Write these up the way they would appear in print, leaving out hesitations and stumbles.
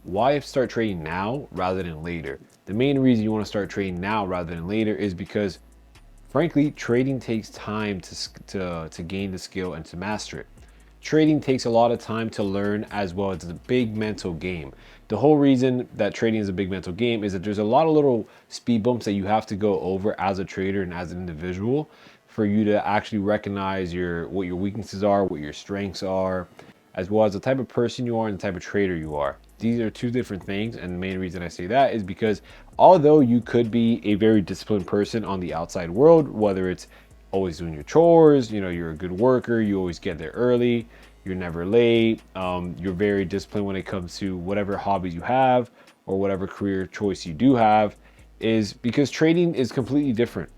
why start trading now rather than later? The main reason you want to start trading now rather than later is because, frankly, trading takes time to gain the skill and to master it. Trading takes a lot of time to learn as well. It's a big mental game. The whole reason that trading is a big mental game is that there's a lot of little speed bumps that you have to go over as a trader and as an individual for you to actually recognize what your weaknesses are, what your strengths are, as well as the type of person you are and the type of trader you are. These are two different things, and the main reason I say that is because although you could be a very disciplined person on the outside world, whether it's always doing your chores, you're a good worker, you always get there early, you're never late, you're very disciplined when it comes to whatever hobbies you have or whatever career choice you do have, is because trading is completely different.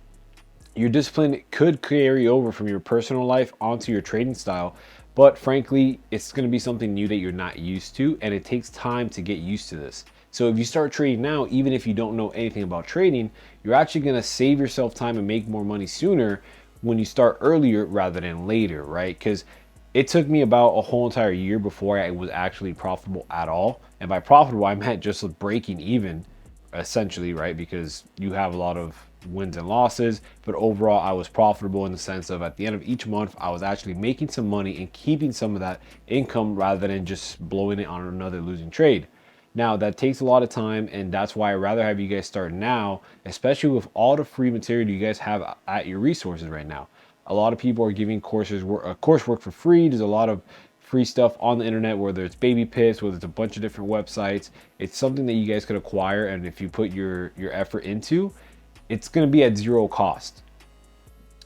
Your discipline could carry over from your personal life onto your trading style, but frankly, it's going to be something new that you're not used to, and it takes time to get used to this. So if you start trading now, even if you don't know anything about trading, you're actually going to save yourself time and make more money sooner when you start earlier rather than later, right? Because it took me about a whole entire year before I was actually profitable at all. And by profitable, I meant just breaking even, essentially, right? Because you have a lot of wins and losses, but overall I was profitable in the sense of at the end of each month I was actually making some money and keeping some of that income rather than just blowing it on another losing trade. Now that takes a lot of time, and that's why I'd rather have you guys start now, especially with all the free material you guys have at your resources right now. A lot of people are giving coursework for free. There's a lot of free stuff on the internet, whether it's baby pits, whether it's a bunch of different websites. It's something that you guys could acquire, and if you put your effort into, it's going to be at zero cost.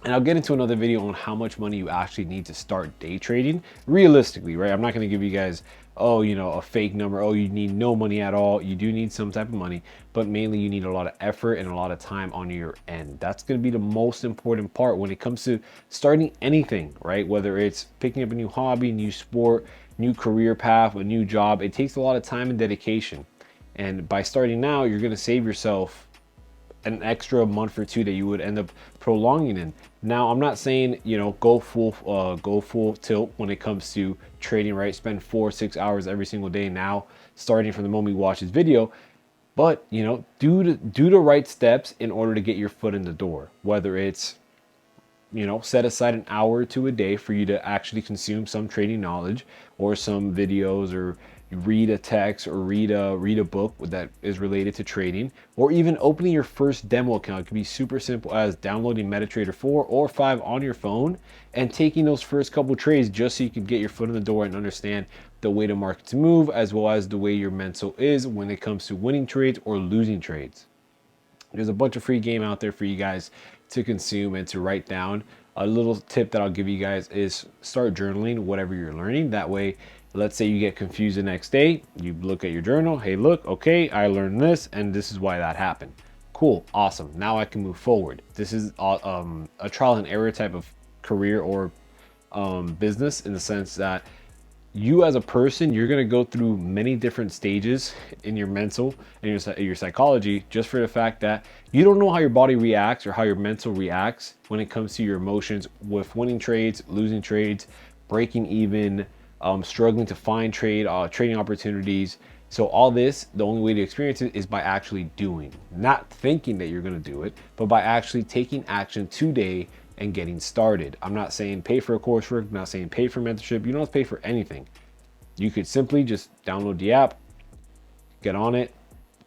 And I'll get into another video on how much money you actually need to start day trading realistically, right? I'm not going to give you guys, a fake number. Oh, you need no money at all. You do need some type of money, but mainly you need a lot of effort and a lot of time on your end. That's going to be the most important part when it comes to starting anything, right? Whether it's picking up a new hobby, new sport, new career path, a new job, it takes a lot of time and dedication. And by starting now, you're going to save yourself an extra month or two that you would end up prolonging in. Now, I'm not saying, go full tilt when it comes to trading, right? Spend 4 or 6 hours every single day now, starting from the moment you watch this video. But, do the right steps in order to get your foot in the door. Whether it's, set aside an hour to a day for you to actually consume some trading knowledge or some videos, or read a text, or read a book that is related to trading, or even opening your first demo account. It can be super simple as downloading MetaTrader 4 or 5 on your phone and taking those first couple trades just so you can get your foot in the door and understand the way the markets move, as well as the way your mental is when it comes to winning trades or losing trades. There's a bunch of free game out there for you guys to consume and to write down. A little tip that I'll give you guys is start journaling whatever you're learning. That way, let's say you get confused the next day, you look at your journal. Hey, look, okay, I learned this and this is why that happened. Cool, awesome. Now I can move forward. This is a trial and error type of career or business, in the sense that you as a person, you're going to go through many different stages in your mental and your psychology, just for the fact that you don't know how your body reacts or how your mental reacts when it comes to your emotions with winning trades, losing trades, breaking even, struggling to find trading opportunities. So all this, the only way to experience it is by actually doing, not thinking that you're going to do it, but by actually taking action today and getting started. I'm not saying pay for a coursework, I'm not saying pay for mentorship. You don't have to pay for anything. You could simply just download the app, get on it,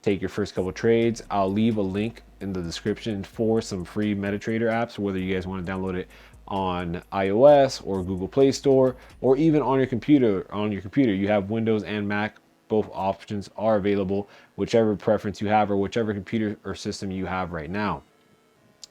take your first couple trades. I'll leave a link in the description for some free MetaTrader apps, whether you guys want to download it on iOS or Google Play Store, or even on your computer. You have Windows and Mac. Both options are available, whichever preference you have or whichever computer or system you have right now.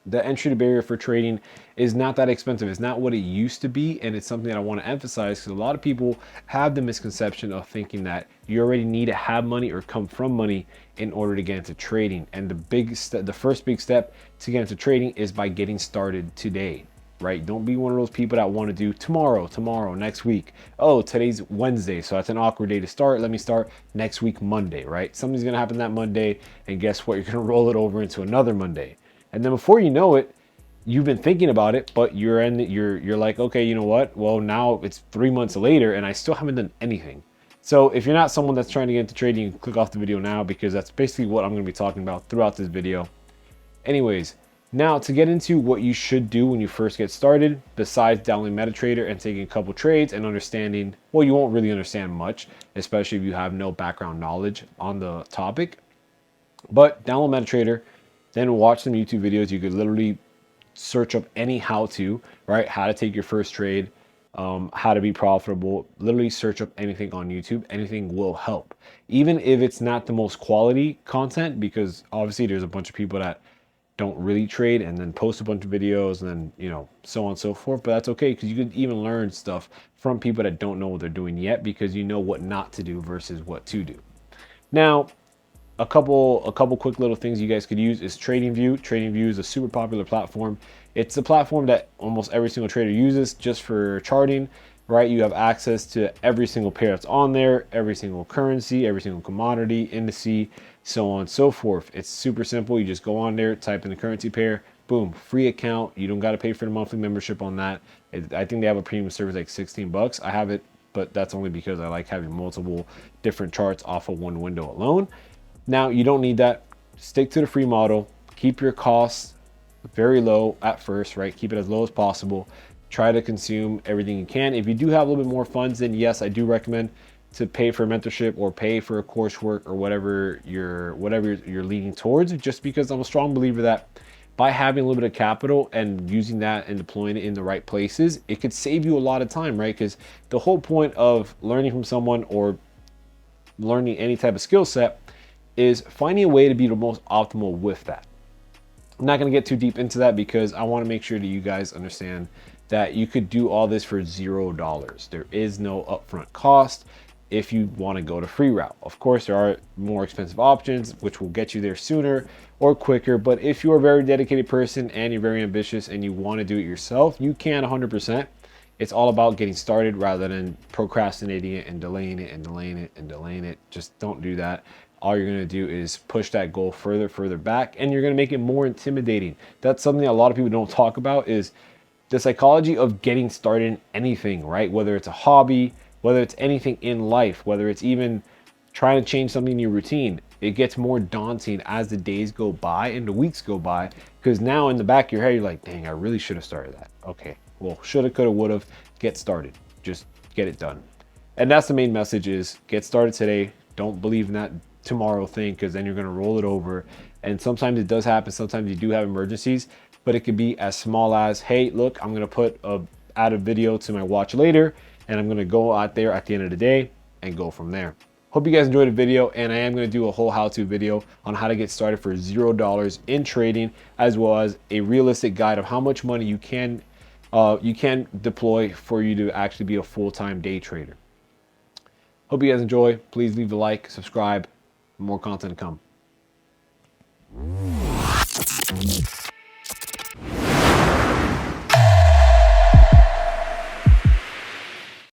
The entry barrier for trading is not that expensive. It's not what it used to be, and it's something that I want to emphasize, because a lot of people have the misconception of thinking that you already need to have money or come from money in order to get into trading. And the first big step to get into trading is by getting started today, right? Don't be one of those people that want to do tomorrow, next week. Oh, today's Wednesday, so that's an awkward day to start. Let me start next week, Monday, right? Something's going to happen that Monday, and guess what? You're going to roll it over into another Monday. And then before you know it, you've been thinking about it, but you're like, okay, you know what? Well, now it's 3 months later and I still haven't done anything. So if you're not someone that's trying to get into trading, you can click off the video now, because that's basically what I'm going to be talking about throughout this video. Anyways, now to get into what you should do when you first get started, besides downloading MetaTrader and taking a couple trades and understanding, well, you won't really understand much, especially if you have no background knowledge on the topic. But download MetaTrader, then watch some YouTube videos. You could literally search up any how-to, right? How to take your first trade, how to be profitable. Literally search up anything on YouTube. Anything will help, even if it's not the most quality content, because obviously there's a bunch of people that don't really trade and then post a bunch of videos and then, you know, so on and so forth. But that's okay, because you could even learn stuff from people that don't know what they're doing yet, because you know what not to do versus what to do. Now, a couple quick little things you guys could use is TradingView. TradingView is a super popular platform. It's a platform that almost every single trader uses just for charting, right? You have access to every single pair that's on there, every single currency, every single commodity, indice, so on and so forth. It's super simple. You just go on there, type in the currency pair, boom, free account. You don't got to pay for the monthly membership on that. I think they have a premium service like 16 bucks. I have it, but that's only because I like having multiple different charts off of one window alone. Now, you don't need that. Stick to the free model. Keep your costs very low at first, right? Keep it as low as possible. Try to consume everything you can. If you do have a little bit more funds, then yes, I do recommend to pay for mentorship or pay for a coursework or whatever you're leaning towards, just because I'm a strong believer that by having a little bit of capital and using that and deploying it in the right places, it could save you a lot of time, right? Because the whole point of learning from someone or learning any type of skill set is finding a way to be the most optimal with that. I'm not going to get too deep into that, because I want to make sure that you guys understand that you could do all this for $0. There is no upfront cost if you want to go the free route. Of course, there are more expensive options which will get you there sooner or quicker, but if you're a very dedicated person and you're very ambitious and you want to do it yourself, you can 100%. It's all about getting started rather than procrastinating it and delaying it and delaying it and delaying it. Just don't do that. All you're going to do is push that goal further back, and you're going to make it more intimidating. That's something that a lot of people don't talk about, is the psychology of getting started in anything, right? Whether it's a hobby, whether it's anything in life, whether it's even trying to change something in your routine. It gets more daunting as the days go by and the weeks go by, because now in the back of your head, you're like, dang, I really should have started that. Okay, well, shoulda, coulda, woulda. Get started. Just get it done. And that's the main message, is get started today. Don't believe in that tomorrow thing, because then you're going to roll it over. And sometimes it does happen. Sometimes you do have emergencies, but it could be as small as, hey, look, I'm going to add a video to my watch later, and I'm going to go out there at the end of the day and go from there. Hope you guys enjoyed the video, and I am going to do a whole how-to video on how to get started for $0 in trading, as well as a realistic guide of how much money you can deploy for you to actually be a full-time day trader. Hope you guys enjoy. Please leave a like, subscribe. More content to come.